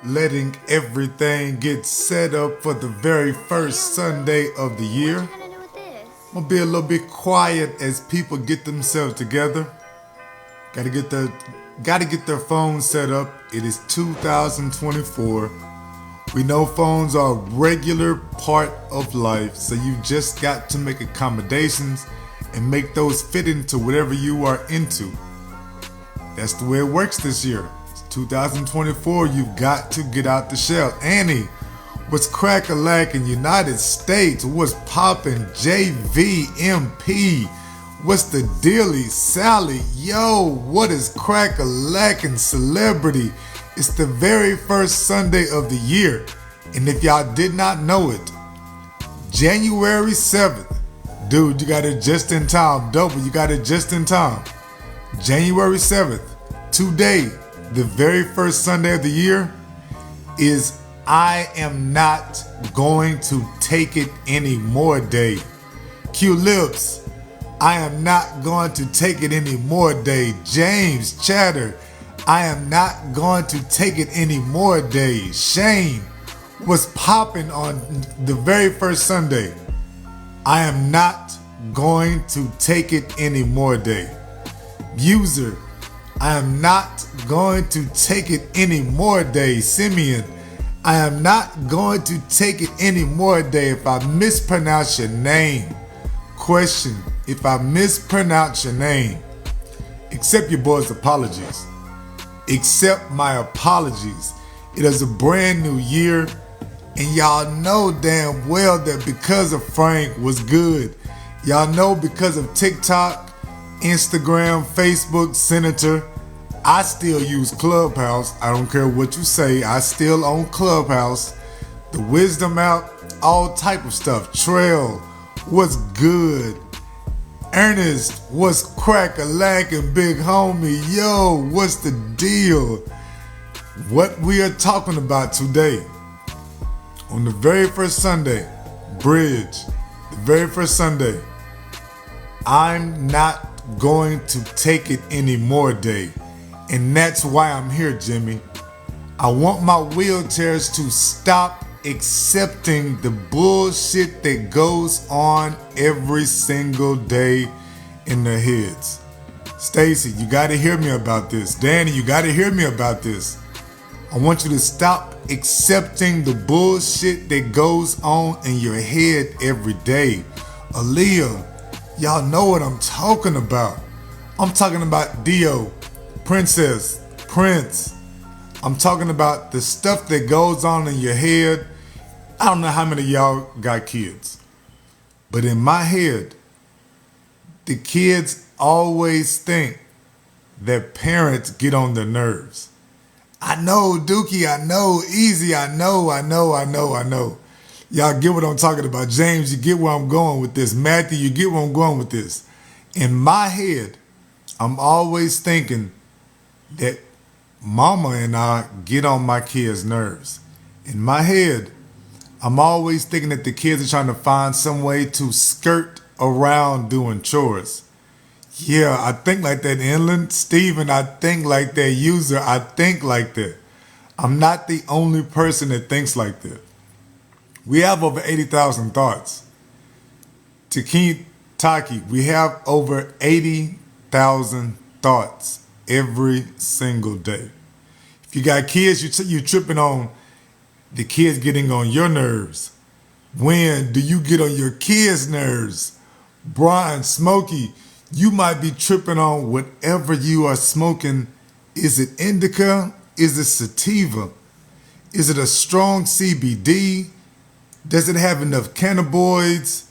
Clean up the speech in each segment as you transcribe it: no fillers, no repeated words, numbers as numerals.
letting everything get set up for the very first Sunday of the year. I'm gonna be a little bit quiet as people get themselves together. Gotta get their phones set up. It is 2024. We know phones are a regular part of life, so you just got to make accommodations and make those fit into whatever you are into. That's the way it works this year. It's 2024, you've got to get out the shell. Annie, what's crack-a-lack in United States? What's poppin'? JVMP, what's the dealie? Sally, yo, what is crack-a-lack in celebrity? It's the very first Sunday of the year. And if y'all did not know it, January 7th, dude, you got it just in time. Double, you got it just in time. January 7th, today, the very first Sunday of the year, is I am not going to take it anymore day. Q Lips, I am not going to take it anymore day. James Chatter, I am not going to take it anymore day. Shane, what's popping on the very first Sunday? I am not going to take it anymore day. User, I am not going to take it anymore day. Simeon, I am not going to take it anymore day. If I mispronounce your name, question, if I mispronounce your name, accept your boy's apologies. Accept my apologies. It is a brand new year, and y'all know damn well that because of Frank was good. Y'all know because of TikTok, Instagram, Facebook, Senator, I still use Clubhouse. I don't care what you say, I still own Clubhouse. The Wisdom app, all type of stuff. Trail, what's good? Ernest, what's crack-a-lackin', big homie? Yo, what's the deal? What we are talking about today, on the very first Sunday, Bridge, the very first Sunday, I'm not going to take it anymore day. And that's why I'm here, Jimmy. I want my wheelchairs to stop accepting the bullshit that goes on every single day in their heads. Stacy, you gotta hear me about this. Danny, you gotta hear me about this. I want you to stop accepting the bullshit that goes on in your head every day. Aaliyah, y'all know what I'm talking about. I'm talking about Dio, Princess, Prince. I'm talking about the stuff that goes on in your head. I don't know how many of y'all got kids, but in my head, the kids always think that parents get on their nerves. I know, Dookie, I know, Easy, I know. Y'all get what I'm talking about. James, you get where I'm going with this. Matthew, you get where I'm going with this. In my head, I'm always thinking that mama and I get on my kids' nerves. In my head, I'm always thinking that the kids are trying to find some way to skirt around doing chores. Yeah, I think like that, Inland. Steven, I think like that. User, I think like that. I'm not the only person that thinks like that. We have over 80,000 thoughts. Taki, we have over 80,000 thoughts every single day. If you got kids, you tripping on the kids getting on your nerves. When do you get on your kids' nerves? Brian, Smokey, you might be tripping on whatever you are smoking. Is it indica? Is it sativa? Is it a strong CBD? Does it have enough cannabinoids?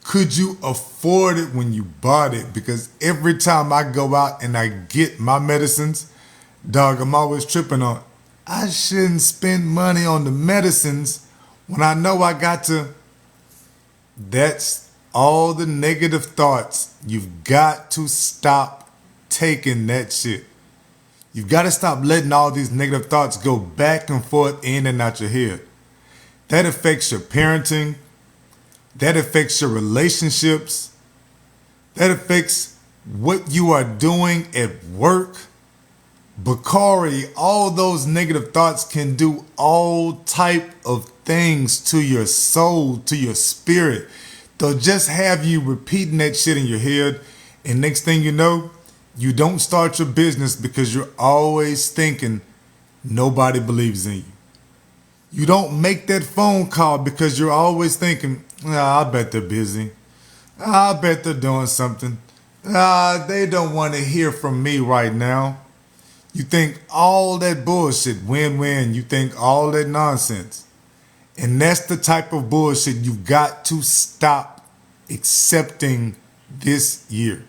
Could you afford it when you bought it? Because every time I go out and I get my medicines, dog, I'm always tripping on, I shouldn't spend money on the medicines when I know I got to. That's all the negative thoughts. You've got to stop taking that shit. You've got to stop letting all these negative thoughts go back and forth in and out your head. That affects your parenting. That affects your relationships. That affects what you are doing at work. Bakari, all those negative thoughts can do all type of things to your soul, to your spirit. They'll just have you repeating that shit in your head, and next thing you know, you don't start your business because you're always thinking nobody believes in you. You don't make that phone call because you're always thinking, I bet they're busy. I bet they're doing something. They don't want to hear from me right now. You think all that bullshit, win-win. You think all that nonsense. And that's the type of bullshit you've got to stop accepting this year.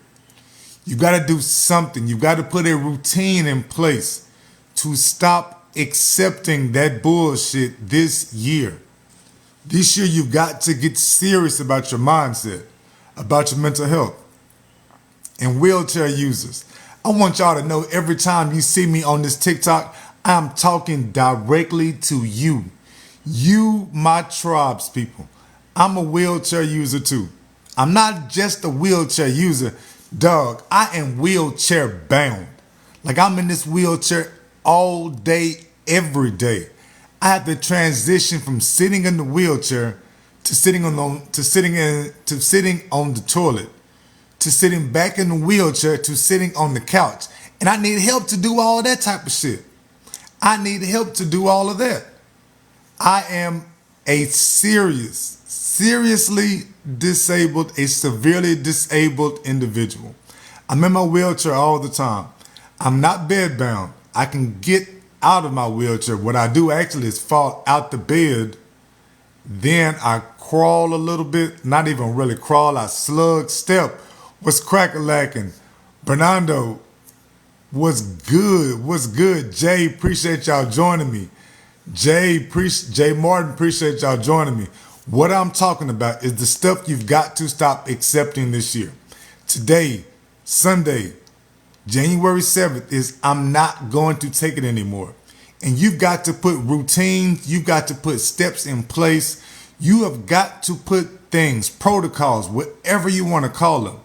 You got to do something. You got to put a routine in place to stop accepting that bullshit this year. This year, you've got to get serious about your mindset, about your mental health. And wheelchair users, I want y'all to know every time you see me on this TikTok, I'm talking directly to you. You, my tribes people. I'm a wheelchair user too. I'm not just a wheelchair user, dog. I am wheelchair bound. Like I'm in this wheelchair all day, every day. I have to transition from sitting in the wheelchair to sitting on the toilet, to sitting back in the wheelchair, to sitting on the couch. And I need help to do all that type of shit. I need help to do all of that. I am a seriously disabled, a severely disabled individual. I'm in my wheelchair all the time. I'm not bedbound. I can get out of my wheelchair. What I do actually is fall out the bed. Then I crawl a little bit, not even really crawl, I slug step. What's crack-a-lacking? Bernardo, what's good? What's good? Jay, appreciate y'all joining me. Jay Martin, appreciate y'all joining me. What I'm talking about is the stuff you've got to stop accepting this year. Today, Sunday, January 7th is I'm not going to take it anymore. And you've got to put routines, you've got to put steps in place. You have got to put things, protocols, whatever you want to call them,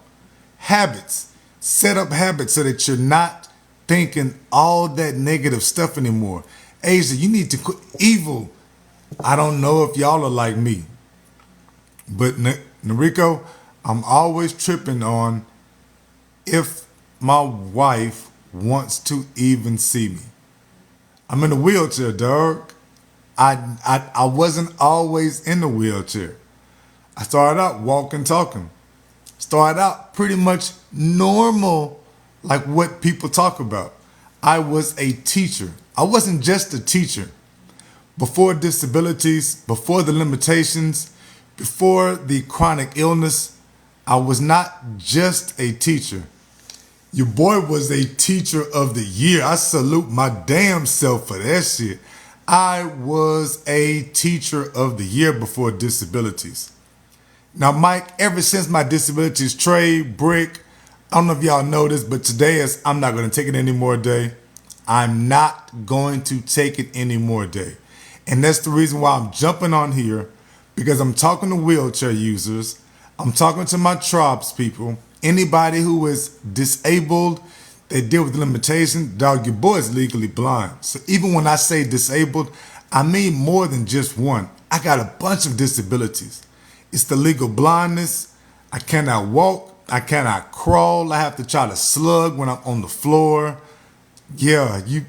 habits, set up habits so that you're not thinking all that negative stuff anymore. Asia, you need to quit evil. I don't know if y'all are like me, but Noriko, I'm always tripping on if my wife wants to even see me. I'm in a wheelchair, dog. I wasn't always in the wheelchair. I started out walking, talking. Started out pretty much normal, like what people talk about. I was a teacher. I wasn't just a teacher. Before disabilities, before the limitations, before the chronic illness, I was not just a teacher. Your boy was a teacher of the year. I salute my damn self for that shit. I was a teacher of the year before disabilities. Now, Mike, ever since my disabilities trade, brick, I don't know if y'all know this, but today is I'm not going to take it anymore day. I'm not going to take it anymore day. And that's the reason why I'm jumping on here, because I'm talking to wheelchair users. I'm talking to my tribes people. Anybody who is disabled, they deal with limitations. Dog, your boy is legally blind. So even when I say disabled, I mean more than just one. I got a bunch of disabilities. It's the legal blindness. I cannot walk. I cannot crawl. I have to try to slug when I'm on the floor. Yeah, you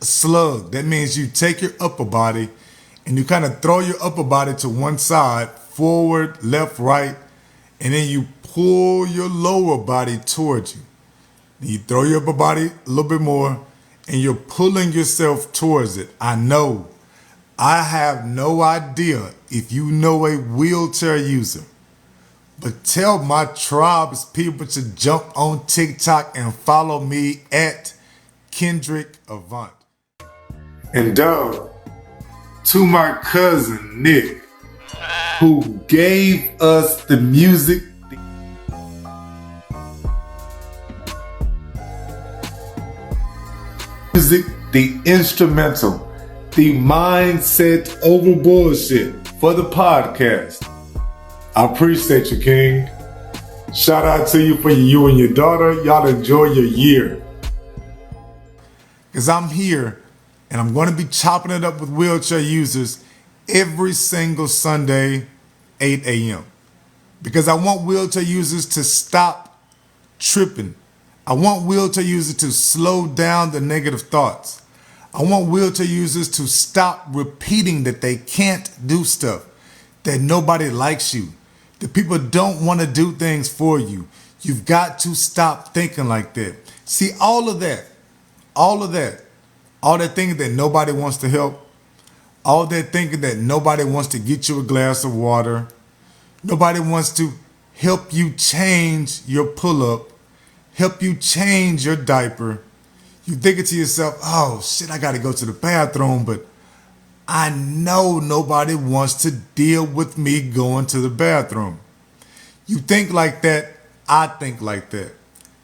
slug. That means you take your upper body and you kind of throw your upper body to one side, forward, left, right, and then you pull your lower body towards you. Then you throw your upper body a little bit more and you're pulling yourself towards it. I know. I have no idea if you know a wheelchair user, but tell my tribes people to jump on TikTok and follow me at Kendrick Avant. And dog, to my cousin Nick, who gave us the music, the instrumental, the mindset over bullshit for the podcast. I appreciate you, King. Shout out to you for you and your daughter. Y'all enjoy your year. because I'm here and I'm going to be chopping it up with wheelchair users every single Sunday, 8 a.m. Because I want wheelchair users to stop tripping. I want wheelchair users to slow down the negative thoughts. I want wheelchair users to stop repeating that they can't do stuff, that nobody likes you, that people don't want to do things for you. You've got to stop thinking like that. See, all of that thinking that nobody wants to help, all that thinking that nobody wants to get you a glass of water, nobody wants to help you change your pull-up, help you change your diaper. You thinking to yourself, oh shit, I gotta go to the bathroom, but I know nobody wants to deal with me going to the bathroom. You think like that, I think like that.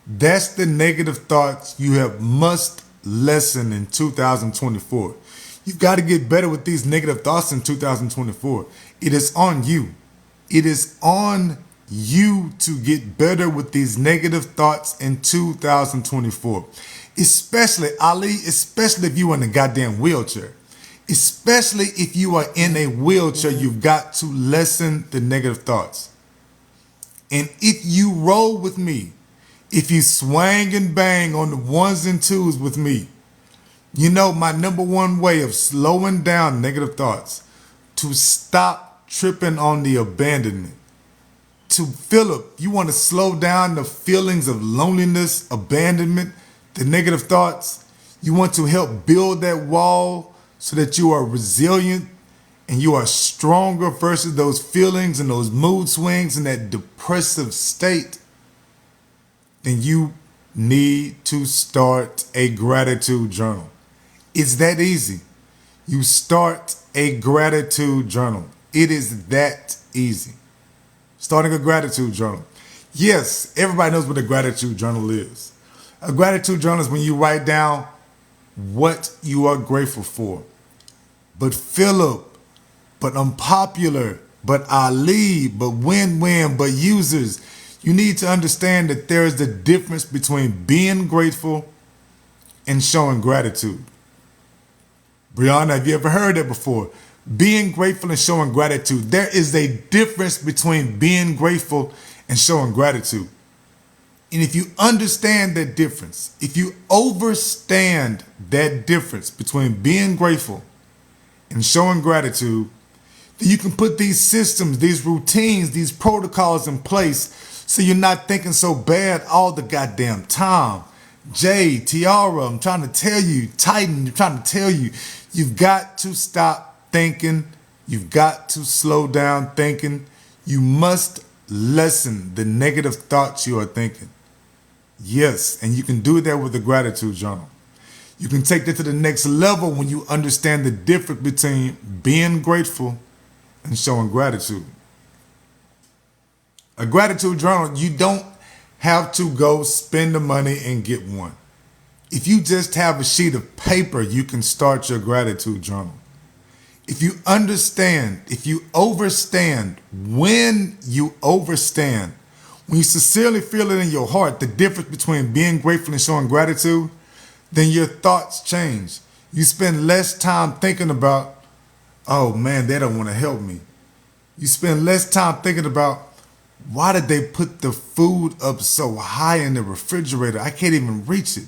That's the negative thoughts you must lessen in 2024. You've got to get better with these negative thoughts in 2024. It is on you. It is on you to get better with these negative thoughts in 2024. Especially if you are in a goddamn wheelchair. Especially if you are in a wheelchair, you've got to lessen the negative thoughts. And if you roll with me, if you swang and bang on the ones and twos with me, you know my number one way of slowing down negative thoughts, to stop tripping on the abandonment. To Philip, you want to slow down the feelings of loneliness, abandonment, the negative thoughts. You want to help build that wall so that you are resilient and you are stronger versus those feelings and those mood swings and that depressive state. Then you need to start a gratitude journal. It's that easy. You start a gratitude journal. It is that easy. Starting a gratitude journal. Yes, everybody knows what a gratitude journal is. A gratitude journal is when you write down what you are grateful for. But Philip, but unpopular, but Ali, but win-win, but users. You need to understand that there is the difference between being grateful and showing gratitude. Brianna, have you ever heard that before? Being grateful and showing gratitude. There is a difference between being grateful and showing gratitude. And if you understand that difference, if you understand that difference between being grateful and showing gratitude, then you can put these systems, these routines, these protocols in place so you're not thinking so bad all the goddamn time. Jay, Tiara, I'm trying to tell you, Titan, I'm trying to tell you, you've got to stop thinking. You've got to slow down thinking. You must lessen the negative thoughts you are thinking. Yes, and you can do that with a gratitude journal. You can take that to the next level when you understand the difference between being grateful and showing gratitude. A gratitude journal, you don't have to go spend the money and get one. If you just have a sheet of paper, you can start your gratitude journal. If you understand, if you overstand, when you sincerely feel it in your heart, the difference between being grateful and showing gratitude, then your thoughts change. You spend less time thinking about, oh man, they don't want to help me. You spend less time thinking about, why did they put the food up so high in the refrigerator? I can't even reach it.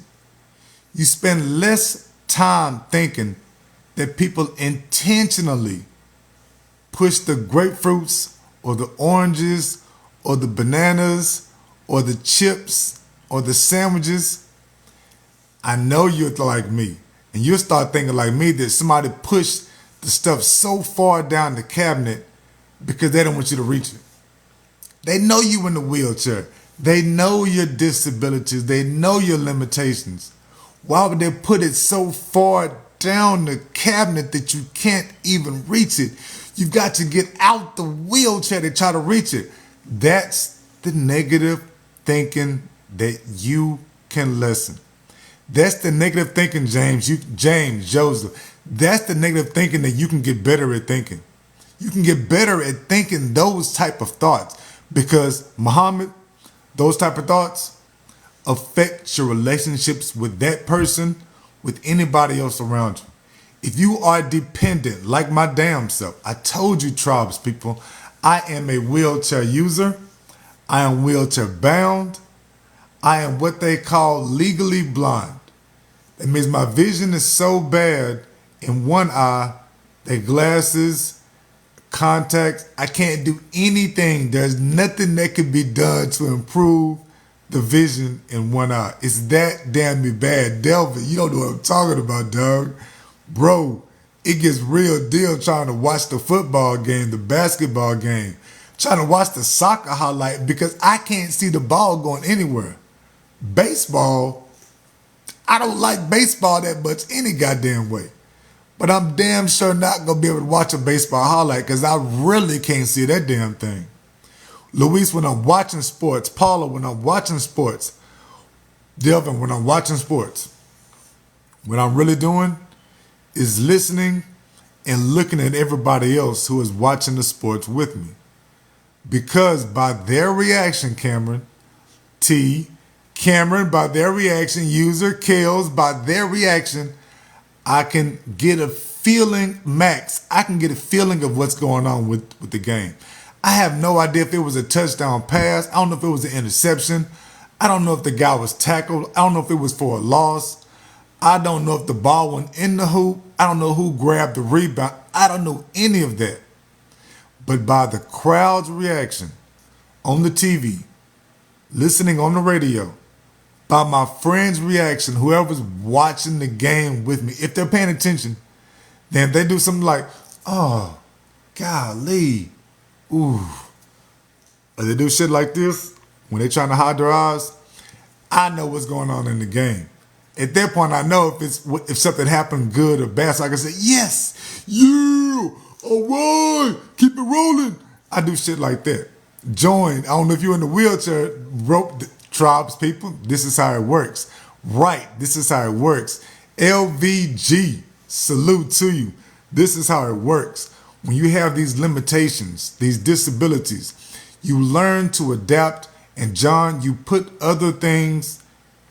You spend less time thinking that people intentionally push the grapefruits or the oranges or the bananas or the chips or the sandwiches. I know you're like me, and you'll start thinking like me that somebody pushed the stuff so far down the cabinet because they don't want you to reach it. They know you in the wheelchair. They know your disabilities. They know your limitations. Why would they put it so far down the cabinet that you can't even reach it? You've got to get out the wheelchair to try to reach it. That's the negative thinking that you can lessen. That's the negative thinking, Joseph. That's the negative thinking that you can get better at thinking. You can get better at thinking those type of thoughts because, Muhammad, those type of thoughts affect your relationships with that person with anybody else around you. If you are dependent, like my damn self, I told you, tribes people, I am a wheelchair user. I am wheelchair bound. I am what they call legally blind. That means my vision is so bad in one eye, that glasses, contacts, I can't do anything. There's nothing that can be done to improve the vision in one eye. It's that damn bad. Delvin, you don't know what I'm talking about, dog. Bro, it gets real deal trying to watch the football game, the basketball game, trying to watch the soccer highlight because I can't see the ball going anywhere. Baseball, I don't like baseball that much any goddamn way. But I'm damn sure not going to be able to watch a baseball highlight because I really can't see that damn thing. Luis, when I'm watching sports, Paula, when I'm watching sports, Delvin, when I'm watching sports, what I'm really doing is listening and looking at everybody else who is watching the sports with me. Because by their reaction, Cameron, by their reaction, user, Kales, by their reaction, I can get a feeling, Max, I can get a feeling of what's going on with the game. I have no idea if it was a touchdown pass. I don't know if it was an interception. I don't know if the guy was tackled. I don't know if it was for a loss. I don't know if the ball went in the hoop. I don't know who grabbed the rebound. I don't know any of that. But by the crowd's reaction on the TV, listening on the radio, by my friend's reaction, whoever's watching the game with me, if they're paying attention, then they do something like, oh, golly, ooh. Or they do shit like this when they're trying to hide their eyes, I know what's going on in the game. At that point, I know if something happened good or bad, so I can say, yes, you, all right, keep it rolling. I do shit like that. Join, I don't know if you're in the wheelchair, rope tribes, people, this is how it works. Right, this is how it works. LVG, salute to you. This is how it works. When you have these limitations, these disabilities, you learn to adapt, and John, you put other things,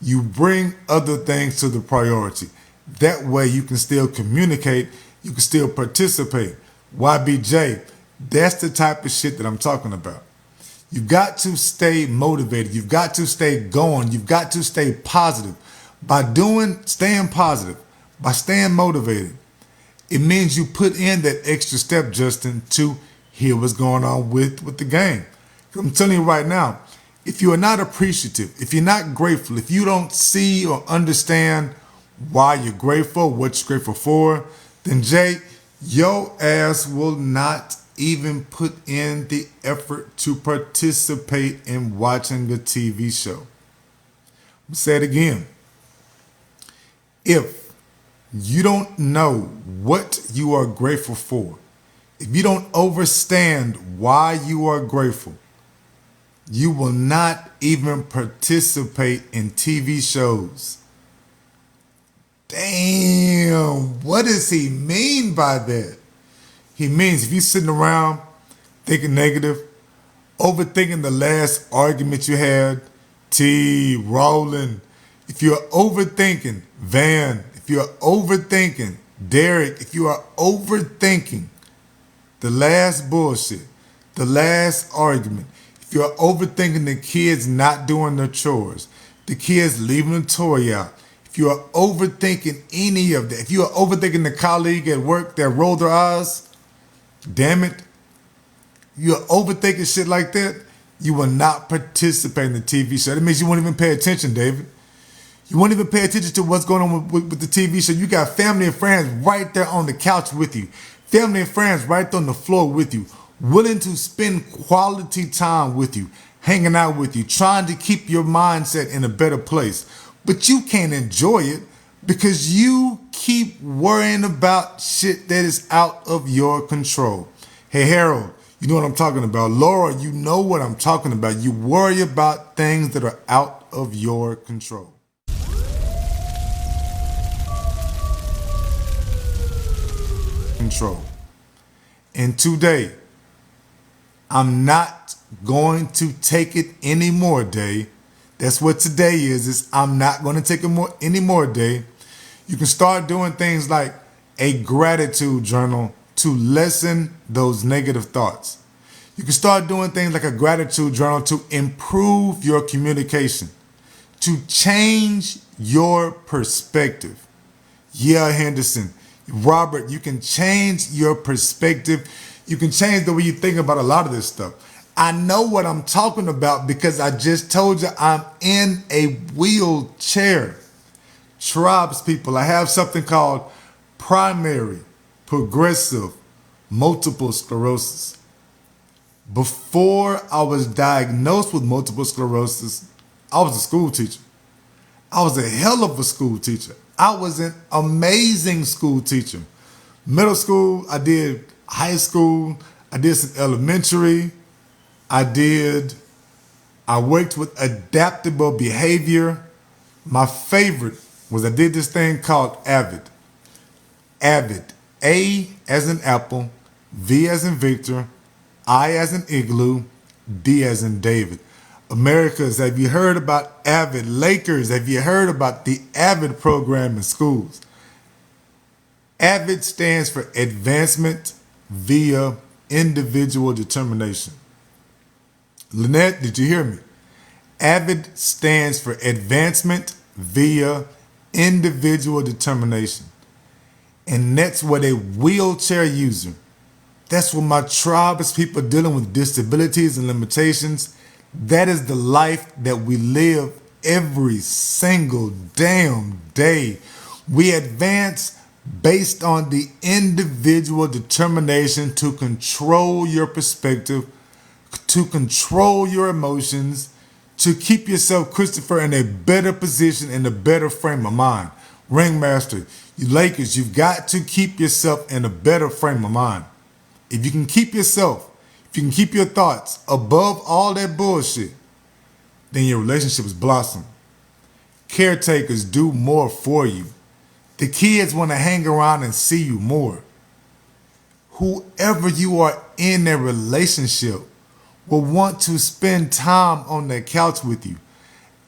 you bring other things to the priority. That way you can still communicate, you can still participate. YBJ, that's the type of shit that I'm talking about. You've got to stay motivated. You've got to stay going. You've got to stay positive. By staying positive, by staying motivated, it means you put in that extra step, Justin, to hear what's going on with the game. I'm telling you right now, if you are not appreciative, if you're not grateful, if you don't see or understand why you're grateful, what you're grateful for, then Jay, your ass will not even put in the effort to participate in watching a TV show. I'll say it again. If you don't know what you are grateful for, if you don't understand why you are grateful, you will not even participate in TV shows. Damn, what does he mean by that? He means if you're sitting around thinking negative, overthinking the last argument you had, Roland, if you're overthinking, Van, if you're overthinking, Derek, if you are overthinking the last bullshit, the last argument, if you're overthinking the kids not doing their chores, the kids leaving the toy out, if you are overthinking any of that, if you are overthinking the colleague at work that rolled their eyes, damn it, you're overthinking shit like that, you will not participate in the TV show. That means you won't even pay attention, David. You won't even pay attention to what's going on with the TV show. You got family and friends right there on the couch with you. Family and friends right there on the floor with you, willing to spend quality time with you, hanging out with you, trying to keep your mindset in a better place. But you can't enjoy it because you keep worrying about shit that is out of your control. Hey, Harold, you know what I'm talking about. Laura, you know what I'm talking about. You worry about things that are out of your control. And today, I'm not going to take it anymore, Day. That's what today is I'm not going to take it any more, Day. You can start doing things like a gratitude journal to lessen those negative thoughts. You can start doing things like a gratitude journal to improve your communication, to change your perspective. Yeah, Henderson. Robert, you can change your perspective. You can change the way you think about a lot of this stuff. I know what I'm talking about because I just told you I'm in a wheelchair. Tribes people, I have something called Primary Progressive Multiple Sclerosis. Before I was diagnosed with multiple sclerosis, I was a school teacher. I was a hell of a school teacher. I was an amazing school teacher. Middle school, I did high school, I did some elementary, I worked with adaptable behavior. My favorite was I did this thing called Avid. Avid. A as in apple, V as in Victor, I as in igloo, D as in David. Americans, have you heard about Avid? Lakers, have you heard about the Avid program in schools? Avid stands for Advancement via Individual Determination. Lynette, did you hear me? Avid stands for Advancement via Individual Determination. And that's what a wheelchair user, that's what my tribe is people dealing with disabilities and limitations. That is the life that we live every single damn day. We advance based on the individual determination to control your perspective, to control your emotions, to keep yourself, Christopher, in a better position, in a better frame of mind. Ringmaster, you Lakers, you've got to keep yourself in a better frame of mind. If you can keep yourself, if you can keep your thoughts above all that bullshit, then your relationships blossom. Caretakers do more for you. The kids want to hang around and see you more. Whoever you are in a relationship will want to spend time on that couch with you.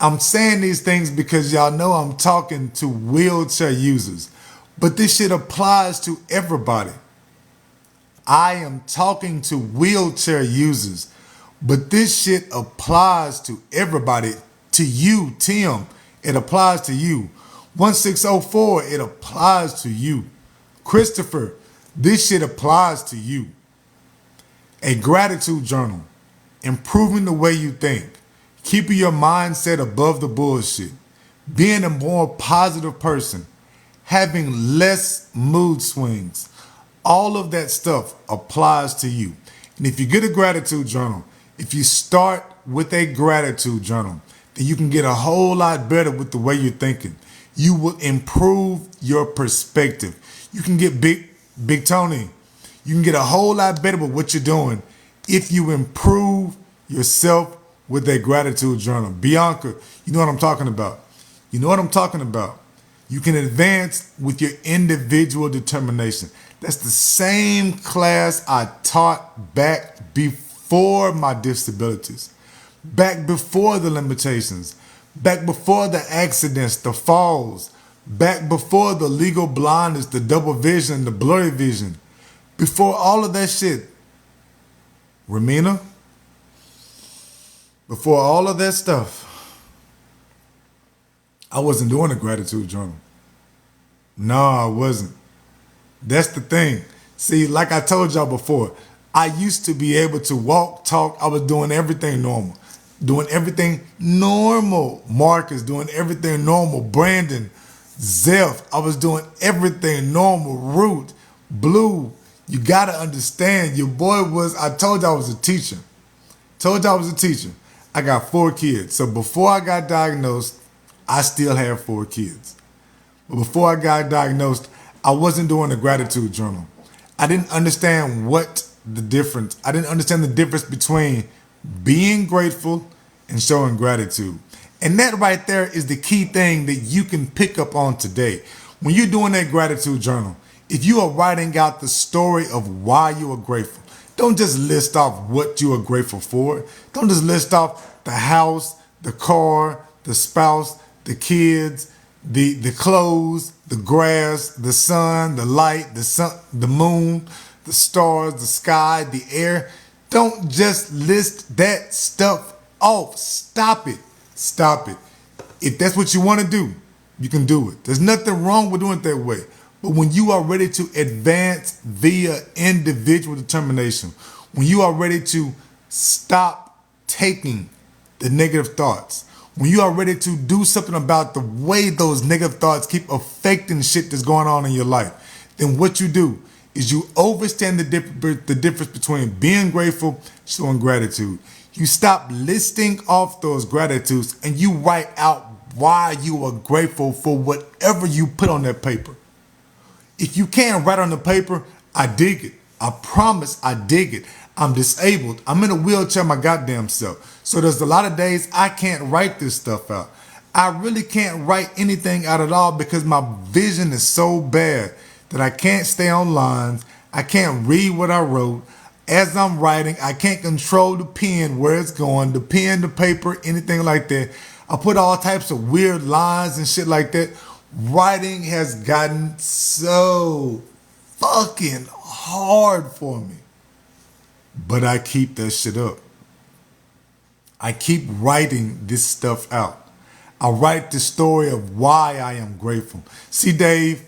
I'm saying these things because y'all know I'm talking to wheelchair users, but this shit applies to everybody. I am talking to wheelchair users, but this shit applies to everybody. To you, Tim, it applies to you. 1604, it applies to you. Christopher, this shit applies to you. A gratitude journal, improving the way you think, keeping your mindset above the bullshit, being a more positive person, having less mood swings. All of that stuff applies to you. And if you get a gratitude journal, if you start with a gratitude journal, then you can get a whole lot better with the way you're thinking. You will improve your perspective. You can get Big Tony. You can get a whole lot better with what you're doing if you improve yourself with a gratitude journal. Bianca, you know what I'm talking about. You know what I'm talking about. You can advance with your individual determination. That's the same class I taught back before my disabilities, back before the limitations, back before the accidents, the falls, back before the legal blindness, the double vision, the blurry vision, before all of that shit. Ramina, before all of that stuff, I wasn't doing a gratitude journal. No, I wasn't. That's the thing. See, like I told y'all before, I used to be able to walk, talk. I was doing everything normal. Doing everything normal. Marcus doing everything normal. Brandon, Zeph, I was doing everything normal. Root, Blue, you got to understand, your boy was, I told you I was a teacher. I got 4 kids. So before I got diagnosed, I still have 4 kids. But before I got diagnosed, I wasn't doing a gratitude journal. I didn't understand I didn't understand the difference between being grateful and showing gratitude. And that right there is the key thing that you can pick up on today. When you're doing that gratitude journal, if you are writing out the story of why you are grateful, don't just list off what you are grateful for. Don't just list off the house, the car, the spouse, the kids, the clothes, the grass, the sun, the light, the moon, the stars, the sky, the air. Don't just list that stuff off. Stop it. Stop it. If that's what you want to do, you can do it. There's nothing wrong with doing it that way. But when you are ready to advance via individual determination, when you are ready to stop taking the negative thoughts, when you are ready to do something about the way those negative thoughts keep affecting shit that's going on in your life, then what you do is you understand the difference between being grateful, showing gratitude. You stop listing off those gratitudes and you write out why you are grateful for whatever you put on that paper. If you can't write on the paper, I dig it. I promise I dig it. I'm disabled. I'm in a wheelchair my goddamn self. So there's a lot of days I can't write this stuff out. I really can't write anything out at all because my vision is so bad that I can't stay on lines. I can't read what I wrote. As I'm writing, I can't control the pen, where it's going, the pen, the paper, anything like that. I put all types of weird lines and shit like that. Writing has gotten so fucking hard for me. But I keep that shit up. I keep writing this stuff out. I write the story of why I am grateful. See, Dave,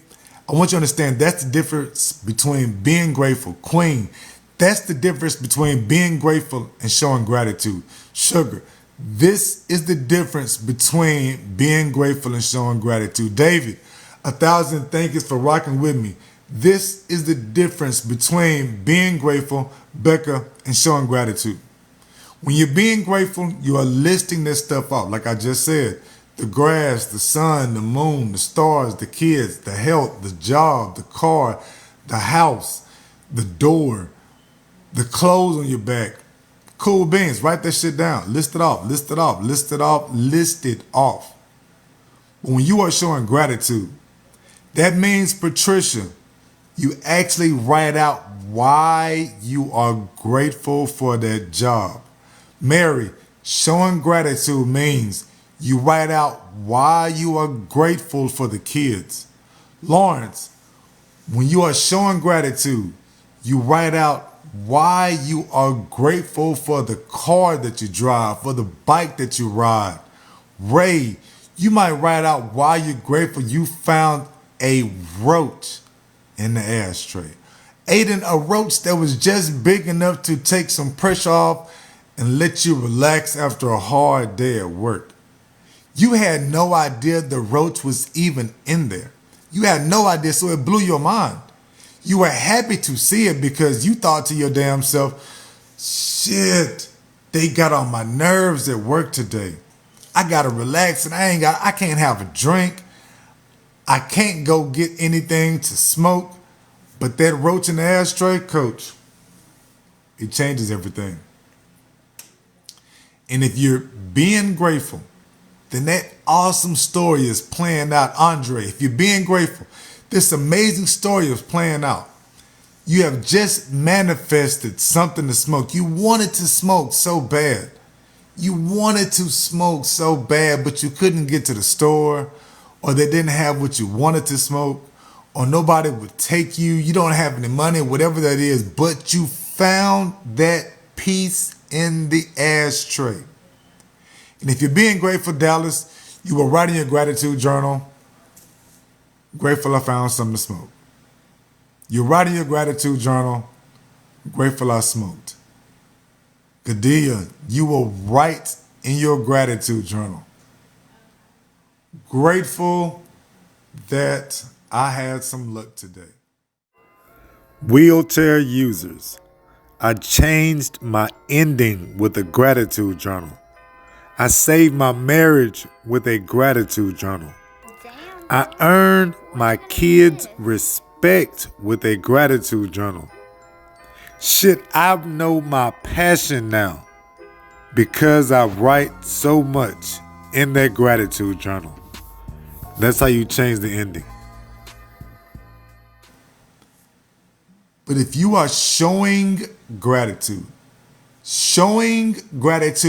I want you to understand that's the difference between being grateful. Queen, that's the difference between being grateful and showing gratitude. Sugar, this is the difference between being grateful and showing gratitude. David, 1,000 thank yous for rocking with me. This is the difference between being grateful, Becca, and showing gratitude. When you're being grateful, you are listing this stuff out. Like I just said, the grass, the sun, the moon, the stars, the kids, the health, the job, the car, the house, the door, the clothes on your back. Cool beans, write that shit down. List it off, list it off, list it off, list it off. But when you are showing gratitude, that means, Patricia, you actually write out why you are grateful for that job. Mary, showing gratitude means you write out why you are grateful for the kids. Lawrence, when you are showing gratitude, you write out why you are grateful for the car that you drive, for the bike that you ride. Ray, you might write out why you're grateful you found a roach in the ashtray. Aiden, a roach that was just big enough to take some pressure off and let you relax after a hard day at work. You had no idea the roach was even in there. You had no idea, so it blew your mind. You were happy to see it because you thought to your damn self, shit, they got on my nerves at work today. I gotta relax and I can't have a drink. I can't go get anything to smoke. But that roach in the ashtray, coach, it changes everything. And if you're being grateful, then that awesome story is playing out. Andre, if you're being grateful, this amazing story is playing out. You have just manifested something to smoke. You wanted to smoke so bad. You wanted to smoke so bad, but you couldn't get to the store, or they didn't have what you wanted to smoke, or nobody would take you. You don't have any money, whatever that is, but you found that piece in the ashtray. And if you're being grateful, Dallas, you were writing your gratitude journal. Grateful I found something to smoke. You're writing your gratitude journal. Grateful I smoked. Kadia, you will write in your gratitude journal. Grateful that I had some luck today. Wheelchair users, I changed my ending with a gratitude journal. I saved my marriage with a gratitude journal. I earned my kids' respect with a gratitude journal. Shit, I know my passion now because I write so much in that gratitude journal. That's how you change the ending. But if you are showing gratitude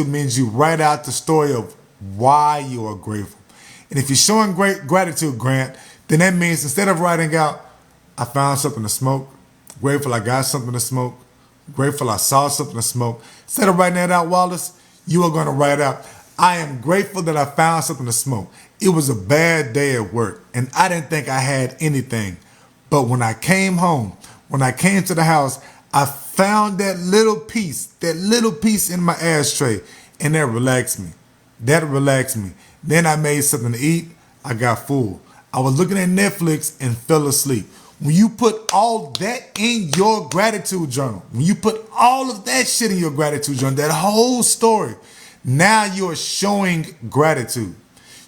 means you write out the story of why you are grateful. And if you're showing great gratitude, Grant, then that means instead of writing out, I found something to smoke, grateful I got something to smoke, grateful I saw something to smoke, instead of writing that out, Wallace, you are going to write out, I am grateful that I found something to smoke. It was a bad day at work, and I didn't think I had anything. But when I came home, when I came to the house, I found that little piece in my ashtray, and that relaxed me. That relaxed me. Then I made something to eat. I got full. I was looking at Netflix and fell asleep. When you put all that in your gratitude journal, when you put all of that shit in your gratitude journal, that whole story, now you're showing gratitude.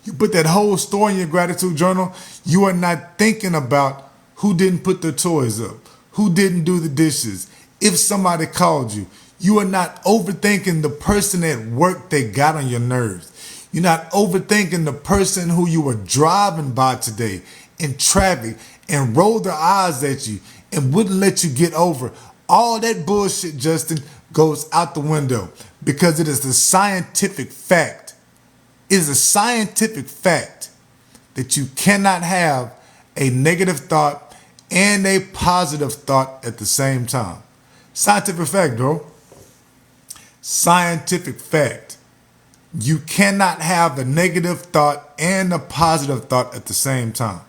You put that whole story in your gratitude journal, you are not thinking about who didn't put their toys up, who didn't do the dishes, if somebody called you. You are not overthinking the person at work that got on your nerves. You're not overthinking the person who you were driving by today in traffic and rolled their eyes at you and wouldn't let you get over. All that bullshit, Justin, goes out the window because it is the scientific fact. It is a scientific fact that you cannot have a negative thought and a positive thought at the same time. Scientific fact, bro. Scientific fact. You cannot have a negative thought and a positive thought at the same time.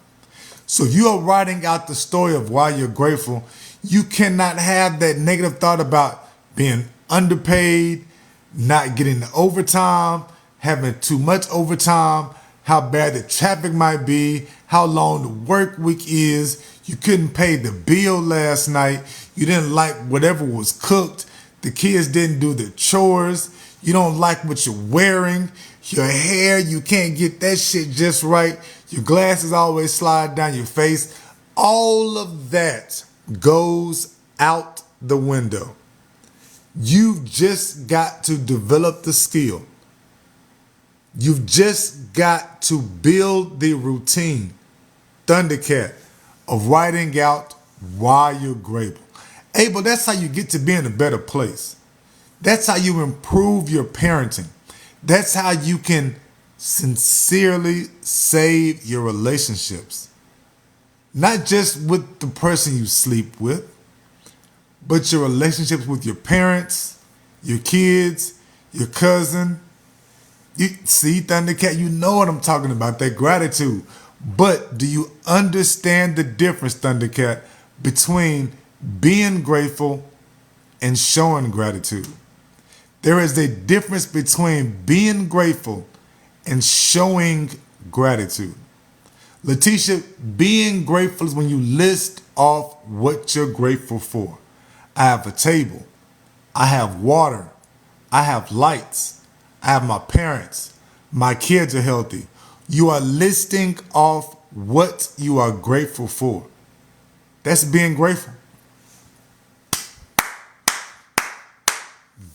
So you are writing out the story of why you're grateful. You cannot have that negative thought about being underpaid, not getting the overtime, having too much overtime, how bad the traffic might be, how long the work week is. You couldn't pay the bill last night. You didn't like whatever was cooked. The kids didn't do the chores. You don't like what you're wearing. Your hair, you can't get that shit just right. Your glasses always slide down your face. All of that goes out the window. You've just got to develop the skill. You've just got to build the routine, Thundercat, of writing out why you're grateful. Abel, that's how you get to be in a better place. That's how you improve your parenting. That's how you can sincerely save your relationships. Not just with the person you sleep with, but your relationships with your parents, your kids, your cousin. You see, Thundercat, you know what I'm talking about, that gratitude. But do you understand the difference, Thundercat, between being grateful and showing gratitude? There is a difference between being grateful and showing gratitude. Letitia, being grateful is when you list off what you're grateful for. I have a table. I have water. I have lights. I have my parents. My kids are healthy. You are listing off what you are grateful for. That's being grateful.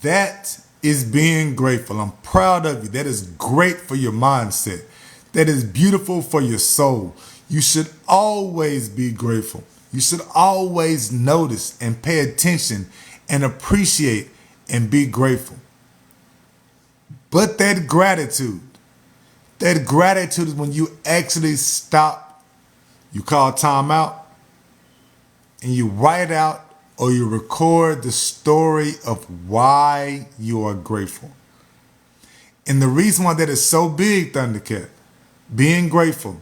That is being grateful. I'm proud of you. That is great for your mindset. That is beautiful for your soul. You should always be grateful. You should always notice and pay attention and appreciate and be grateful. But that gratitude is when you actually stop, you call time out, and you write out or you record the story of why you are grateful. And the reason why that is so big, Thundercat, being grateful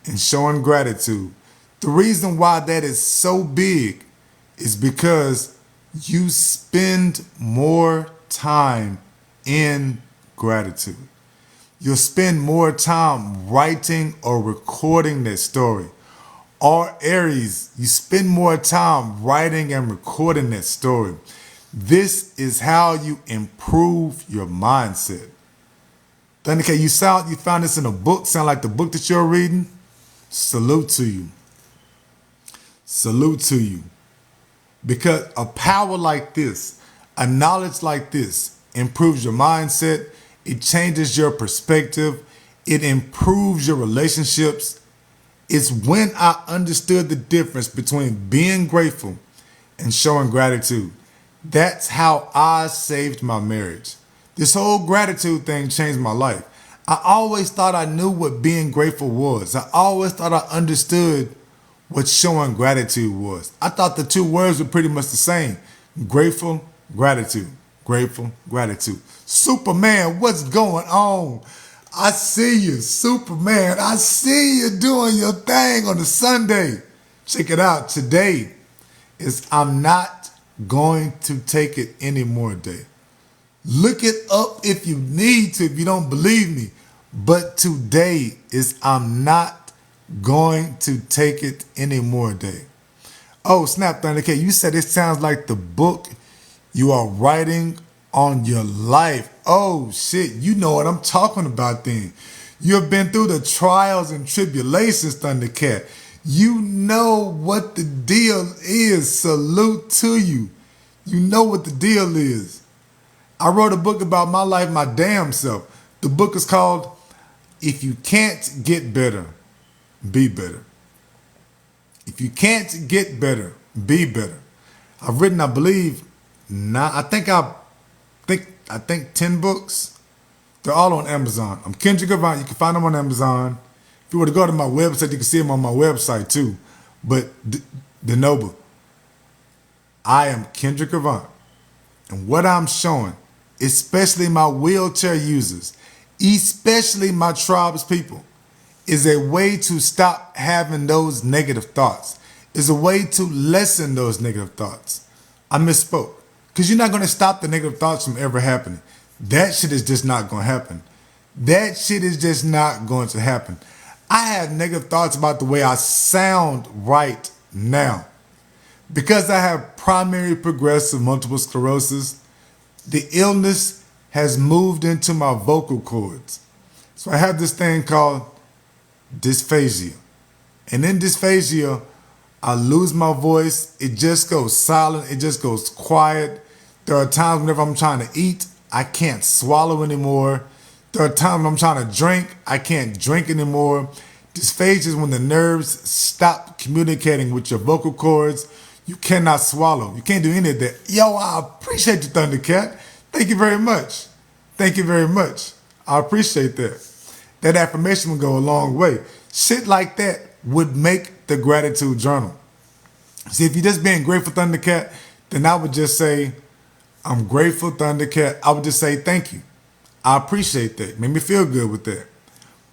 and showing gratitude, the reason why that is so big is because you spend more time in gratitude. You'll spend more time writing or recording that story. Or Aries, you spend more time writing and recording that story. This is how you improve your mindset. Thundercat, you found this in a book, sound like the book that you're reading? Salute to you. Salute to you. Because a power like this, a knowledge like this, improves your mindset, it changes your perspective, it improves your relationships. It's when I understood the difference between being grateful and showing gratitude. That's how I saved my marriage. This whole gratitude thing changed my life. I always thought I knew what being grateful was. I always thought I understood what showing gratitude was. I thought the two words were pretty much the same. Grateful, gratitude. Grateful, gratitude. Superman, what's going on? I see you, Superman. I see you doing your thing on a Sunday. Check it out. Today is I'm not going to take it anymore day. Look it up if you need to, if you don't believe me. But today is I'm not going to take it anymore day. Oh, snap, Thundercat, you said it sounds like the book you are writing on your life. Oh, shit, you know what I'm talking about then. You have been through the trials and tribulations, Thundercat. You know what the deal is. Salute to you. You know what the deal is. I wrote a book about my life, my damn self. The book is called If You Can't Get Better, Be Better. If you can't get better, be better. I've written, I believe, I think 10 books. They're all on Amazon. I'm Kendrick Avant. You can find them on Amazon. If you were to go to my website, you can see them on my website too. But the noble, I am Kendrick Avant. And what I'm showing, especially my wheelchair users, especially my tribe's people, is a way to stop having those negative thoughts. Is a way to lessen those negative thoughts. I misspoke. Because you're not going to stop the negative thoughts from ever happening. That shit is just not going to happen. That shit is just not going to happen. I have negative thoughts about the way I sound right now. Because I have primary progressive multiple sclerosis, the illness has moved into my vocal cords. So I have this thing called dysphagia. And in dysphagia, I lose my voice. It just goes silent. It just goes quiet. There are times whenever I'm trying to eat, I can't swallow anymore. There are times when I'm trying to drink, I can't drink anymore. Dysphagia is when the nerves stop communicating with your vocal cords. You cannot swallow. You can't do any of that. Yo, I appreciate you, Thundercat. Thank you very much. Thank you very much. I appreciate that. That affirmation would go a long way. Shit like that would make the gratitude journal. See, if you're just being grateful, Thundercat, then I would just say, I'm grateful, Thundercat. I would just say thank you. I appreciate that. Made me feel good with that.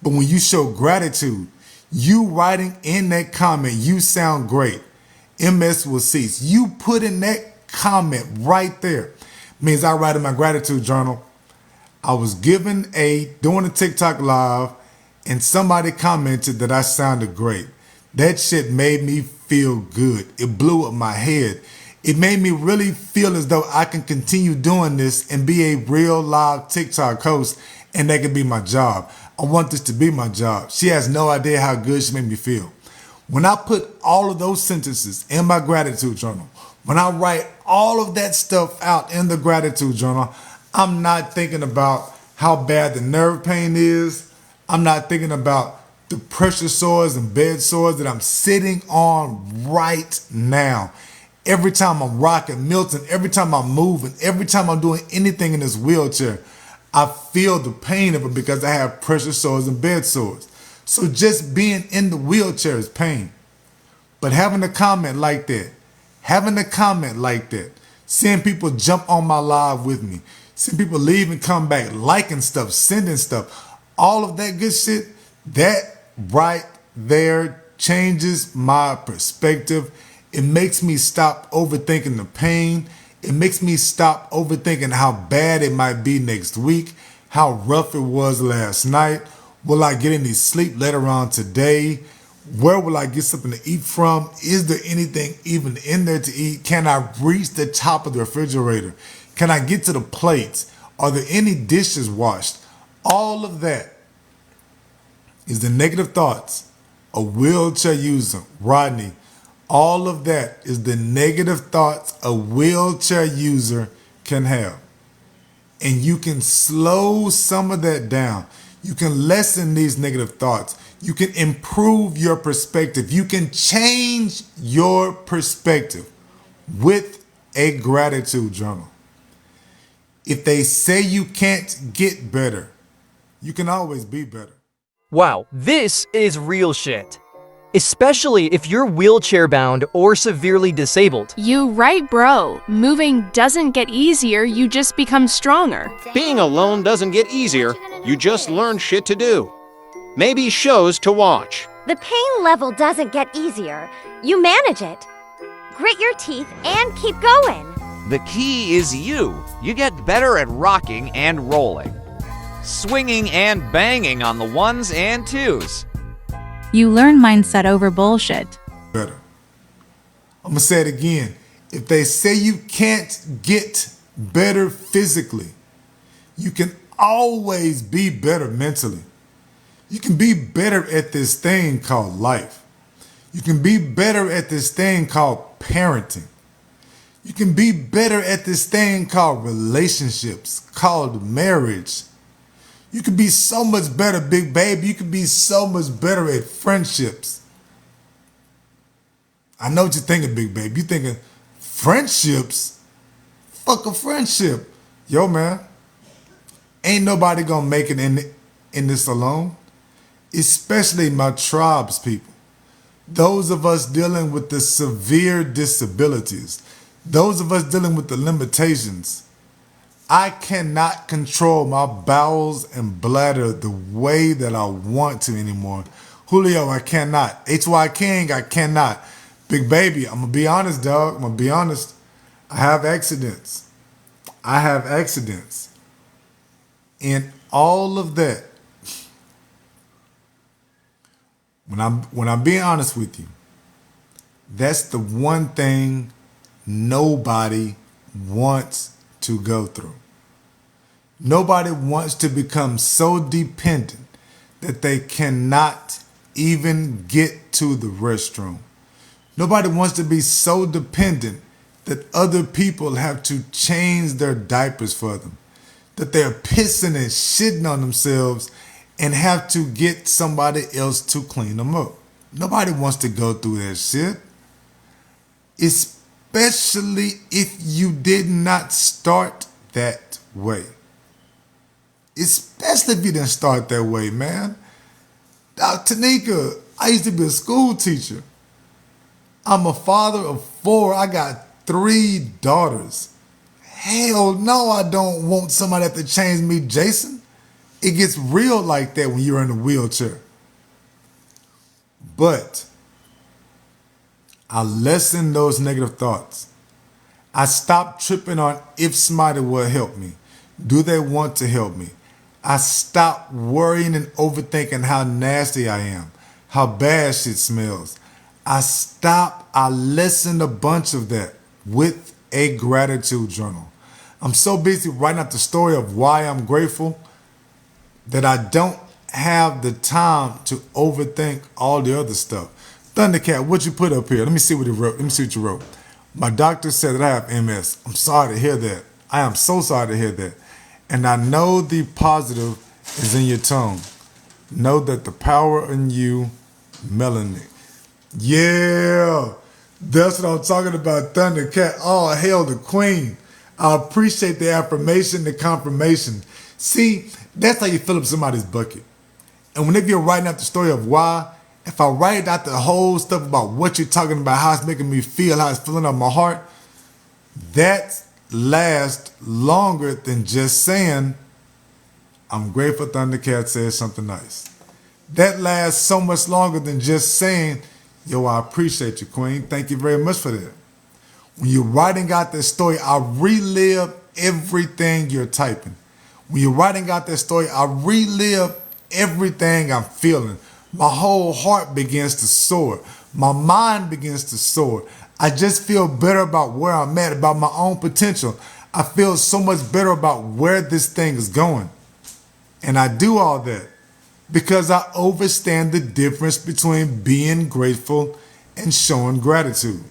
But when you show gratitude, you writing in that comment, you sound great. MS will cease. You put in that comment right there. Means I write in my gratitude journal. I was doing a TikTok live and somebody commented that I sounded great. That shit made me feel good. It blew up my head. It made me really feel as though I can continue doing this and be a real live TikTok host, and that could be my job. I want this to be my job. She has no idea how good she made me feel. When I put all of those sentences in my gratitude journal, when I write all of that stuff out in the gratitude journal, I'm not thinking about how bad the nerve pain is. I'm not thinking about the pressure sores and bed sores that I'm sitting on right now. Every time I'm rocking Milton, every time I'm moving, every time I'm doing anything in this wheelchair, I feel the pain of it because I have pressure sores and bed sores. So just being in the wheelchair is pain. But having a comment like that, seeing people jump on my live with me, seeing people leave and come back, liking stuff, sending stuff, all of that good shit, that right there changes my perspective. It makes me stop overthinking the pain. It makes me stop overthinking how bad it might be next week, how rough it was last night. Will I get any sleep later on today? Where will I get something to eat from? Is there anything even in there to eat? Can I reach the top of the refrigerator? Can I get to the plates? Are there any dishes washed? All of that is the negative thoughts a wheelchair user, Rodney. All of that is the negative thoughts a wheelchair user can have. And you can slow some of that down. You can lessen these negative thoughts. You can improve your perspective. You can change your perspective with a gratitude journal. If they say you can't get better, You can always be better. Wow, this is real shit. Especially if you're wheelchair bound or severely disabled. You right, bro. Moving doesn't get easier, you just become stronger. Being alone doesn't get easier, you just learn shit to do. Maybe shows to watch. The pain level doesn't get easier, you manage it. Grit your teeth and keep going. The key is you. You get better at rocking and rolling, swinging and banging on the ones and twos. You learn mindset over bullshit. Better. I'm gonna say it again. If they say you can't get better physically, you can always be better mentally. You can be better at this thing called life. You can be better at this thing called parenting. You can be better at this thing called relationships, called marriage. You can be so much better, big baby. You can be so much better at friendships. I know what you're thinking, big baby. You're thinking, friendships? Fuck a friendship. Yo, man, ain't nobody gonna make it in this alone, especially my tribes people. Those of us dealing with the severe disabilities, those of us dealing with the limitations. I cannot control my bowels and bladder the way that I want to anymore. Julio, I cannot. HY King, I cannot. Big baby, I'm gonna be honest, dog. I'm gonna be honest. I have accidents. And all of that, when I'm being honest with you, that's the one thing nobody wants to go through. Nobody wants to become so dependent that they cannot even get to the restroom. Nobody wants to be so dependent that other people have to change their diapers for them, that they're pissing and shitting on themselves and have to get somebody else to clean them up. Nobody wants to go through that shit. Especially if you did not start that way. Especially if you didn't start that way, man. Tanika, I used to be a school teacher. I'm a father of 4. I got 3 daughters. Hell no, I don't want somebody to change me, Jason. It gets real like that when you're in a wheelchair. But I lessen those negative thoughts. I stop tripping on if somebody will help me. Do they want to help me? I stop worrying and overthinking how nasty I am, how bad shit smells. I lessen a bunch of that with a gratitude journal. I'm so busy writing out the story of why I'm grateful that I don't have the time to overthink all the other stuff. Thundercat, what you put up here? Let me see what you wrote. My doctor said that I have MS. I'm sorry to hear that. I am so sorry to hear that. And I know the positive is in your tone. Know that the power in you, Melanie. Yeah, that's what I'm talking about, Thundercat. Oh, hail the queen. I appreciate the affirmation, the confirmation. See, that's how you fill up somebody's bucket. And whenever you're writing out the story of why, if I write out the whole stuff about what you're talking about, how it's making me feel, how it's filling up my heart, that lasts longer than just saying, I'm grateful Thundercat said something nice. That lasts so much longer than just saying, yo, I appreciate you, Queen. Thank you very much for that. When you're writing out that story, I relive everything you're typing. When you're writing out that story, I relive everything I'm feeling. My whole heart begins to soar. My mind begins to soar. I just feel better about where I'm at, about my own potential. I feel so much better about where this thing is going. And I do all that because I understand the difference between being grateful and showing gratitude.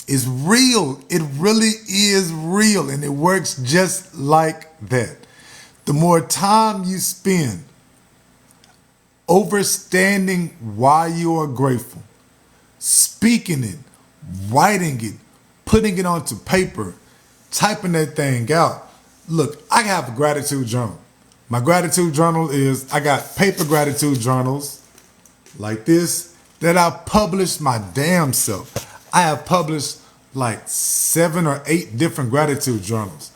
It's real. It really is real, and it works just like that. The more time you spend understanding why you are grateful, speaking it, writing it, putting it onto paper, typing that thing out. Look, I have a gratitude journal. My gratitude journal is, I got paper gratitude journals like this that I published my damn self. I have published like 7 or 8 different gratitude journals.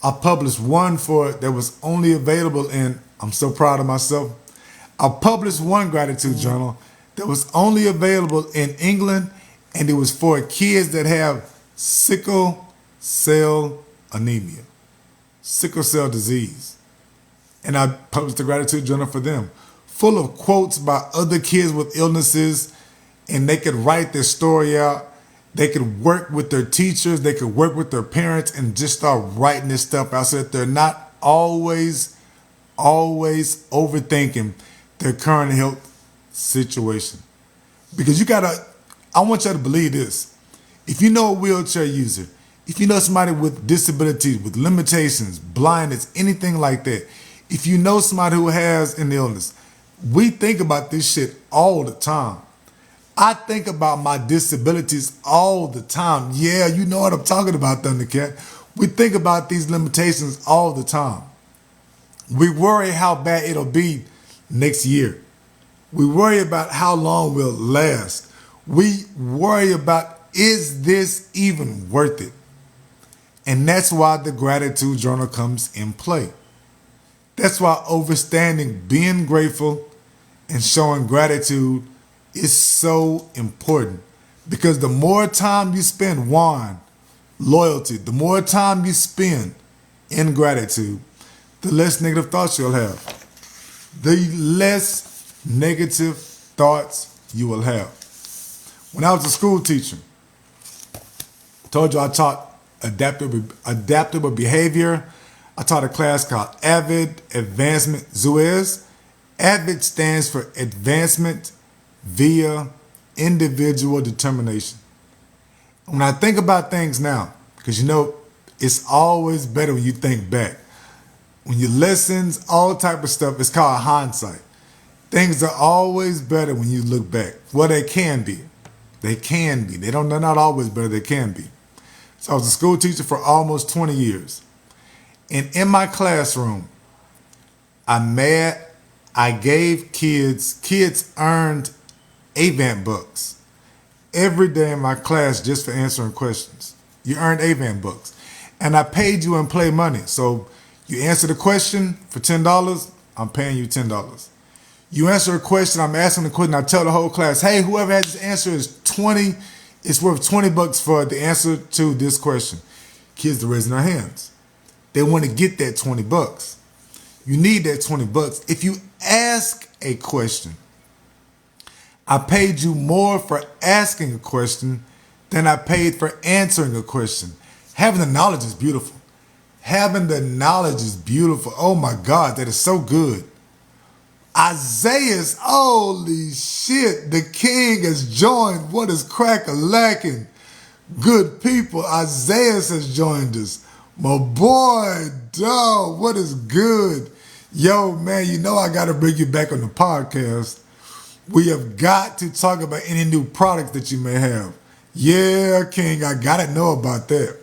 I published one that was only available in, I'm so proud of myself. I published one gratitude journal that was only available in England, and it was for kids that have sickle cell anemia, sickle cell disease. And I published a gratitude journal for them, full of quotes by other kids with illnesses, and they could write their story out. They could work with their teachers, they could work with their parents, and just start writing this stuff out so that they're not always overthinking their current health situation. Because I want you to believe this. If you know a wheelchair user, if you know somebody with disabilities, with limitations, blindness, anything like that, if you know somebody who has an illness, we think about this shit all the time. I think about my disabilities all the time. Yeah, you know what I'm talking about, Thundercat. We think about these limitations all the time. We worry how bad it'll be next year. We worry about how long we'll last. We worry about, is this even worth it? And that's why the gratitude journal comes in play. That's why overstanding, being grateful and showing gratitude is so important. Because the more time you spend, loyalty, the more time you spend in gratitude, the less negative thoughts you'll have. The less negative thoughts you will have. When I was a school teacher, I told you I taught adaptable behavior. I taught a class called AVID, Advancement Zuez. AVID stands for Advancement via Individual Determination. When I think about things now, because you know, it's always better when you think back. When you lessons, all type of stuff, it's called hindsight. Things are always better when you look back. Well, they can be. They can be. They're not always better, they can be. So I was a school teacher for almost 20 years. And in my classroom, I gave kids earned Avant bucks every day in my class just for answering questions. You earned Avant bucks. And I paid you in play money. So you answer the question for $10, I'm paying you $10. You answer a question, I'm asking the question, I tell the whole class, hey, whoever has this answer is 20, it's worth 20 bucks for the answer to this question. Kids are raising their hands. They want to get that 20 bucks. You need that 20 bucks. If you ask a question, I paid you more for asking a question than I paid for answering a question. Having the knowledge is beautiful. Having the knowledge is beautiful. Oh my God, that is so good. Isaiah's, holy shit, the king has joined. What is crack-a-lacking? Good people, Isaiah has joined us. My boy, dog, what is good? Yo, man, you know I got to bring you back on the podcast. We have got to talk about any new products that you may have. Yeah, King, I got to know about that.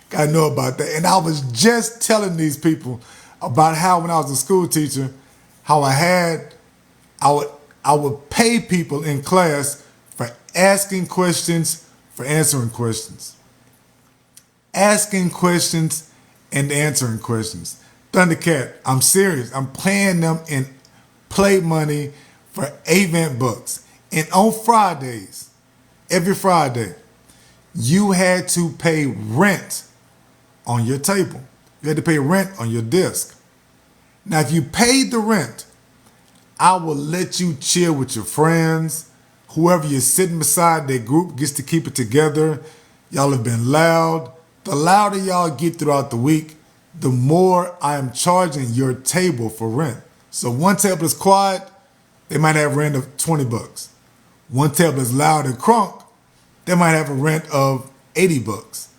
Got to know about that. And I was just telling these people about how when I was a school teacher, how I would pay people in class for asking questions, for answering questions. Asking questions and answering questions. Thundercat, I'm serious. I'm paying them in play money for Avant bucks. And on Fridays, every Friday, you had to pay rent on your table. You had to pay rent on your desk. Now, if you paid the rent, I will let you chill with your friends. Whoever you're sitting beside, their group gets to keep it together. Y'all have been loud. The louder y'all get throughout the week, the more I am charging your table for rent. So one table is quiet, they might have rent of 20 bucks. One table is loud and crunk, they might have a rent of 80 bucks.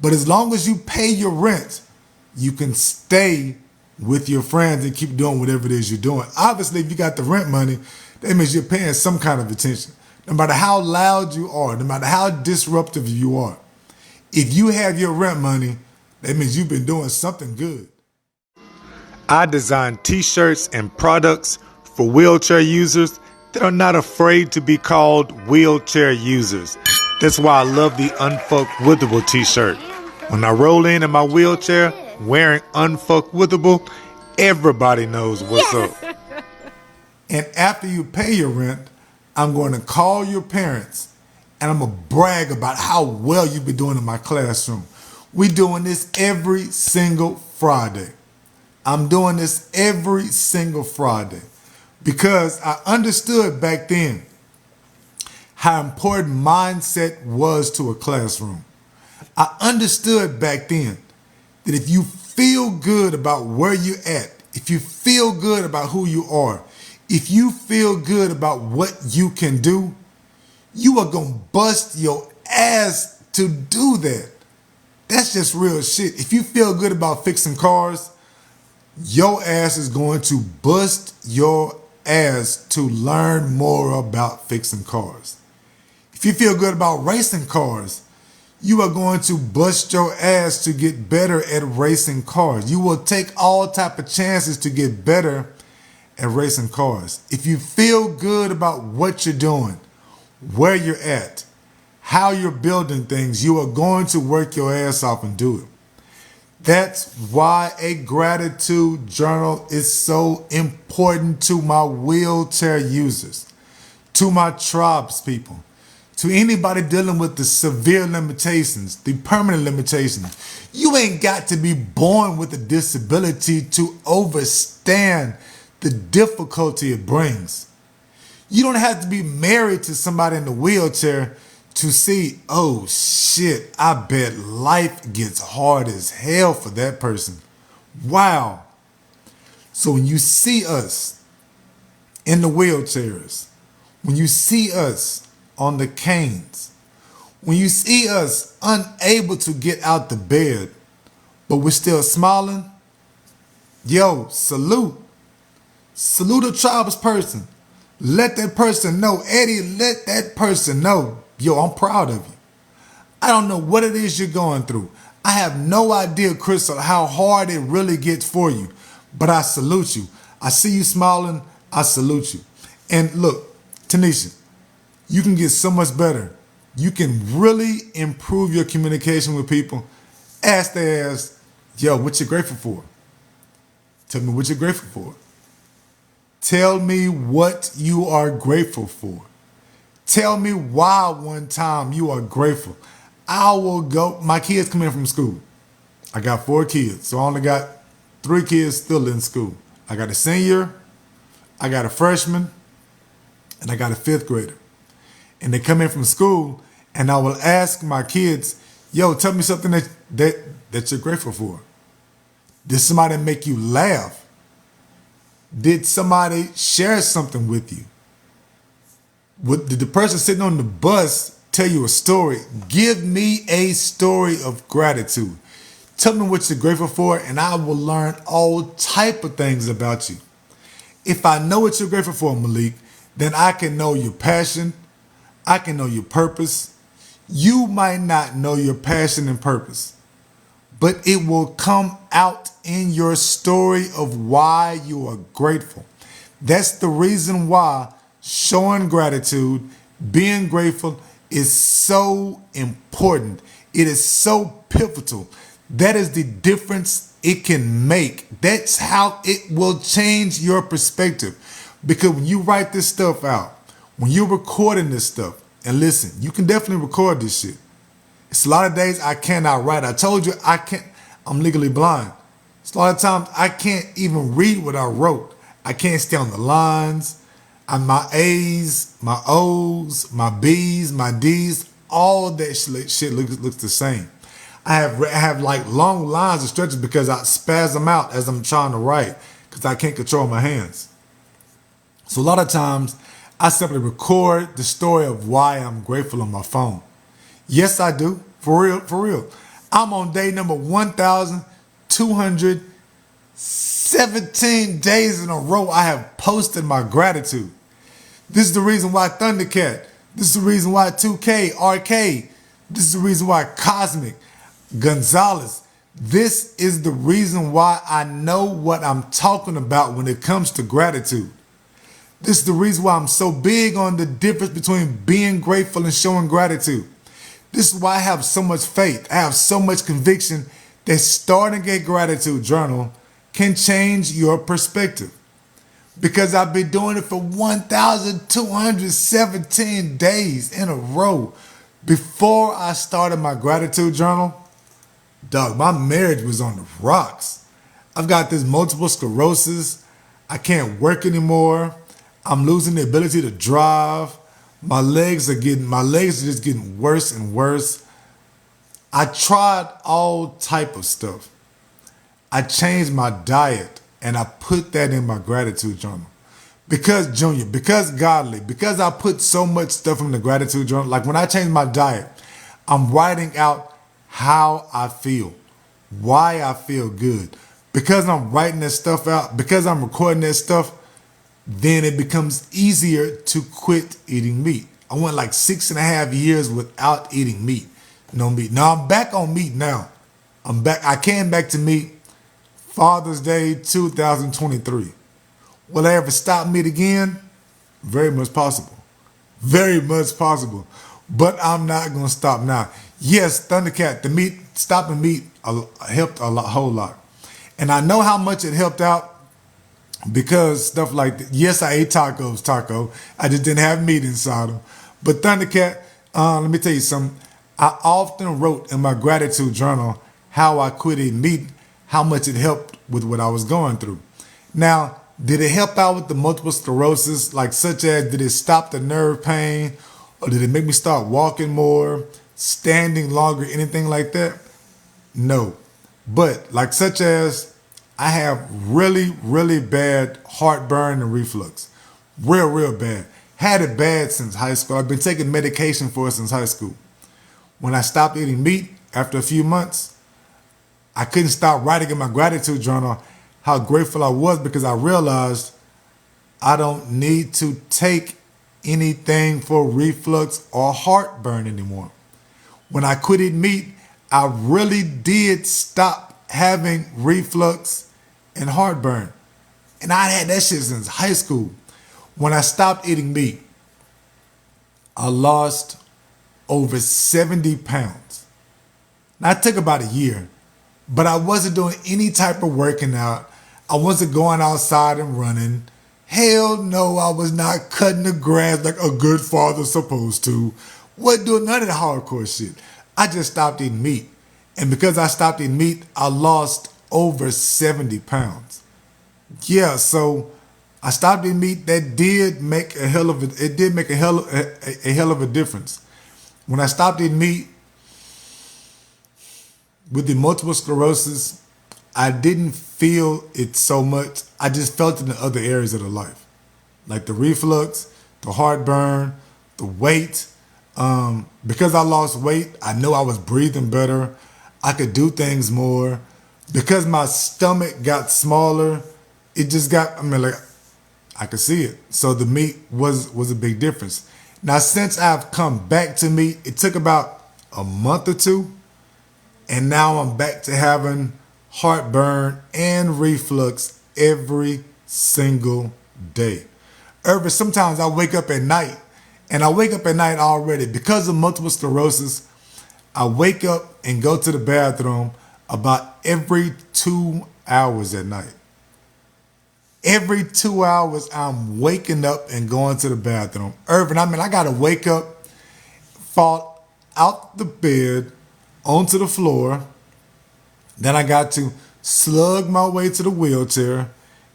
But as long as you pay your rent, you can stay with your friends and keep doing whatever it is you're doing. Obviously, if you got the rent money, that means you're paying some kind of attention. No matter how loud you are, no matter how disruptive you are, if you have your rent money, that means you've been doing something good. I design t-shirts and products for wheelchair users that are not afraid to be called wheelchair users. That's why I love the Unfuckwithable t-shirt. When I roll in my wheelchair wearing Unfuckwithable, everybody knows what's up. And after you pay your rent, I'm going to call your parents and I'm going to brag about how well you've been doing in my classroom. We're doing this every single Friday. I'm doing this every single Friday because I understood back then how important mindset was to a classroom. I understood back then that if you feel good about where you're at, if you feel good about who you are, if you feel good about what you can do, you are going to bust your ass to do that. That's just real shit. If you feel good about fixing cars, your ass is going to bust your ass to learn more about fixing cars. If you feel good about racing cars, you are going to bust your ass to get better at racing cars. You will take all type of chances to get better at racing cars. If you feel good about what you're doing, where you're at, how you're building things, you are going to work your ass off and do it. That's why a gratitude journal is so important to my wheelchair users, to my tribes people, to anybody dealing with the severe limitations, the permanent limitations. You ain't got to be born with a disability to overstand the difficulty it brings. You don't have to be married to somebody in the wheelchair to see, oh shit, I bet life gets hard as hell for that person. Wow. So when you see us in the wheelchairs, when you see us on the canes, when you see us unable to get out the bed, but we're still smiling, yo, salute. Salute a tribes person. Let that person know, Eddie, let that person know, yo, I'm proud of you. I don't know what it is you're going through. I have no idea, Crystal, how hard it really gets for you, but I salute you. I see you smiling. I salute you. And look, Tanisha, you can get so much better. You can really improve your communication with people. Ask their ass, yo, what you grateful for? Tell me what you're grateful for. Tell me what you are grateful for. Tell me why one time you are grateful. I will go. My kids come in from school. I got 4 kids, so I only got 3 kids still in school. I got a senior, I got a freshman, and I got a 5th grader. And they come in from school, and I will ask my kids, yo, tell me something that you're grateful for. Did somebody make you laugh? Did somebody share something with you? Did the person sitting on the bus tell you a story? Give me a story of gratitude. Tell me what you're grateful for, and I will learn all type of things about you. If I know what you're grateful for, Malik, then I can know your passion. I can know your purpose. You might not know your passion and purpose, but it will come out in your story of why you are grateful. That's the reason why showing gratitude, being grateful is so important. It is so pivotal. That is the difference it can make. That's how it will change your perspective. Because when you write this stuff out, when you're recording this stuff, and listen, you can definitely record this shit. It's a lot of days I cannot write. I told you I'm legally blind. It's a lot of times I can't even read what I wrote. I can't stay on the lines. And my A's, my O's, my B's, my D's, all that shit looks the same. I have like long lines and stretches because I spasm out as I'm trying to write because I can't control my hands. So a lot of times I simply record the story of why I'm grateful on my phone. Yes, I do. For real. I'm on day number 1,217 days in a row I have posted my gratitude. This is the reason why Thundercat. This is the reason why 2K, Arcade. This is the reason why Cosmic, Gonzalez. This is the reason why I know what I'm talking about when it comes to gratitude. This is the reason why I'm so big on the difference between being grateful and showing gratitude. This is why I have so much faith. I have so much conviction that starting a gratitude journal can change your perspective. Because I've been doing it for 1,217 days in a row. Before I started my gratitude journal, dog, my marriage was on the rocks. I've got this multiple sclerosis. I can't work anymore. I'm losing the ability to drive. My legs are just getting worse and worse. I tried all type of stuff. I changed my diet and I put that in my gratitude journal. Because Junior, because Godly, because I put so much stuff in the gratitude journal, like when I changed my diet, I'm writing out how I feel, why I feel good. Because I'm writing that stuff out, because I'm recording that stuff, then it becomes easier to quit eating meat. I went like 6.5 years without eating meat. No meat. Now I'm back on meat now. I'm back. I came back to meat Father's Day 2023. Will I ever stop meat again? Very much possible. Very much possible. But I'm not going to stop now. Yes, Thundercat, stopping meat helped a whole lot. And I know how much it helped out because stuff like that. Yes, I ate taco. I just didn't have meat inside them. But Thundercat, let me tell you something. I often wrote in my gratitude journal how I quit eating meat, how much it helped with what I was going through. Now, did it help out with the multiple sclerosis, like such as did it stop the nerve pain, or did it make me start walking more, standing longer, anything like that? No. But like such as I have really, really bad heartburn and reflux. Real bad. Had it bad since high school. I've been taking medication for it since high school. When I stopped eating meat after a few months, I couldn't stop writing in my gratitude journal how grateful I was because I realized I don't need to take anything for reflux or heartburn anymore. When I quit eating meat, I really did stop having reflux and heartburn. And I had that shit since high school. When I stopped eating meat, I lost over 70 pounds. Now, it took about a year, but I wasn't doing any type of working out. I wasn't going outside and running. Hell no, I was not cutting the grass like a good father's supposed to. Wasn't doing none of the hardcore shit. I just stopped eating meat. And because I stopped eating meat, I lost over 70 pounds. Yeah, so I stopped eating meat. That did make a hell of a difference. When I stopped eating meat with the multiple sclerosis, I didn't feel it so much. I just felt it in other areas of the life, like the reflux, the heartburn, the weight. Because I lost weight, I know I was breathing better. I could do things more. Because my stomach got smaller, it just got, I could see it. So the meat was a big difference. Now, since I've come back to meat, it took about a month or two. And now I'm back to having heartburn and reflux every single day. Sometimes I wake up at night, and I wake up at night already because of multiple sclerosis. I wake up and go to the bathroom about every 2 hours at night. Every 2 hours, I'm waking up and going to the bathroom. I gotta wake up, fall out the bed, onto the floor. Then I got to slug my way to the wheelchair,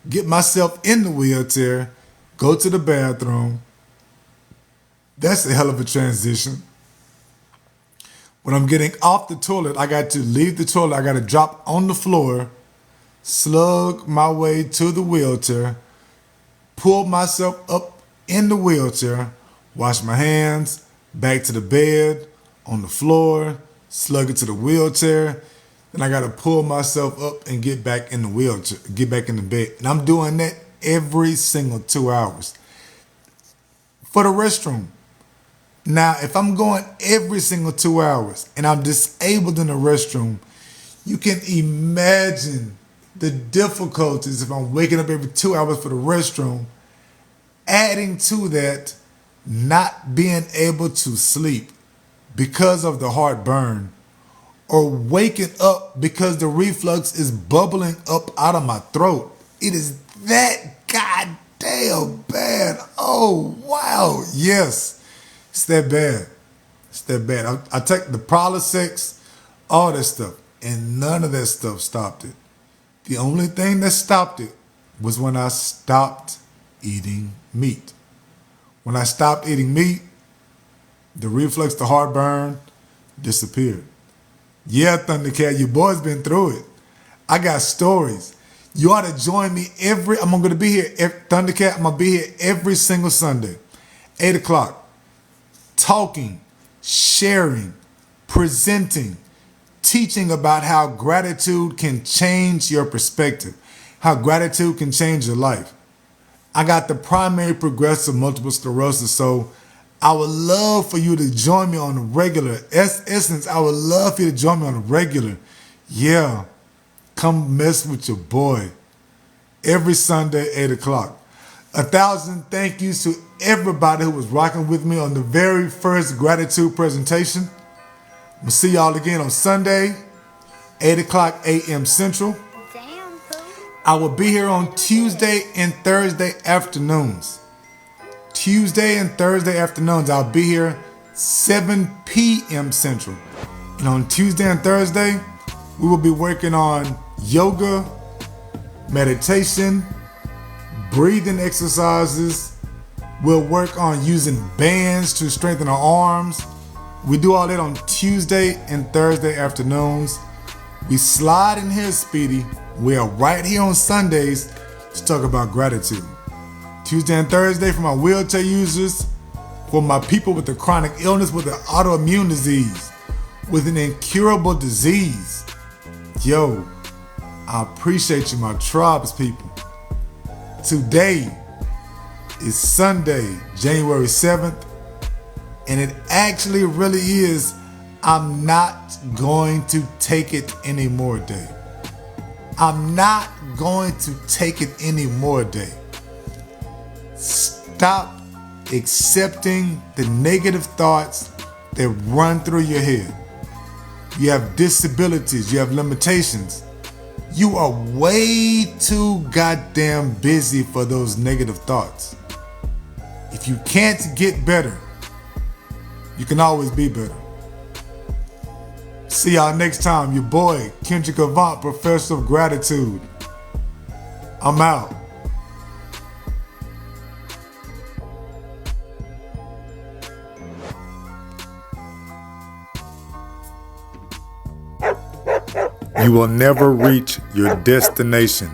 get myself in the wheelchair, go to the bathroom. That's a hell of a transition. When I'm getting off the toilet, I got to leave the toilet. I got to drop on the floor, slug my way to the wheelchair, pull myself up in the wheelchair, wash my hands, back to the bed, on the floor, slug it to the wheelchair. Then I got to pull myself up and get back in the wheelchair, get back in the bed. And I'm doing that every single 2 hours. For the restroom. Now, if I'm going every single 2 hours and I'm disabled in the restroom, You can imagine the difficulties if I'm waking up every 2 hours for the restroom, adding to that, not being able to sleep because of the heartburn, or waking up because the reflux is bubbling up out of my throat. It is that goddamn bad. Oh, wow. Yes, it's that bad. It's that bad. I take the Prilosec, all that stuff, and none of that stuff stopped it. The only thing that stopped it was when I stopped eating meat. When I stopped eating meat, the reflux, the heartburn disappeared. Yeah, Thundercat, your boy's been through it. I got stories. You ought to join me I'm going to be here, Thundercat, I'm going to be here every single Sunday, 8 o'clock, talking, sharing, presenting, teaching about how gratitude can change your perspective, how gratitude can change your life. I got the Primary Progressive Multiple Sclerosis, so I would love for you to join me on the regular. Essence, I would love for you to join me on the regular. Yeah, come mess with your boy. Every Sunday, 8 o'clock. 1,000 thank yous to everybody who was rocking with me on the very first gratitude presentation. I'm going to see y'all again on Sunday, 8 o'clock a.m. Central. I will be here on Tuesday and Thursday afternoons. Tuesday and Thursday afternoons, I'll be here 7 p.m. Central. And on Tuesday and Thursday, we will be working on yoga, meditation, breathing exercises. We'll work on using bands to strengthen our arms. We do all that on Tuesday and Thursday afternoons. We slide in here, Speedy. We are right here on Sundays to talk about gratitude. Tuesday and Thursday for my wheelchair users, for my people with a chronic illness, with an autoimmune disease, with an incurable disease. Yo, I appreciate you, my tribes people. Today is Sunday, January 7th, and it actually really is I'm not going to take it anymore day. I'm not going to take it anymore day. Stop accepting the negative thoughts that run through your head. You have disabilities, you have limitations. You are way too goddamn busy for those negative thoughts. If you can't get better, you can always be better. See y'all next time. Your boy, Kendrick Avant, Professor of Gratitude. I'm out. You will never reach your destination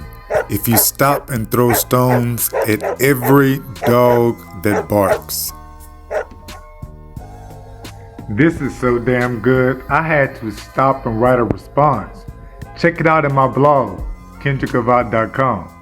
if you stop and throw stones at every dog that barks. This is so damn good, I had to stop and write a response. Check it out in my blog, KendrickAvant.com.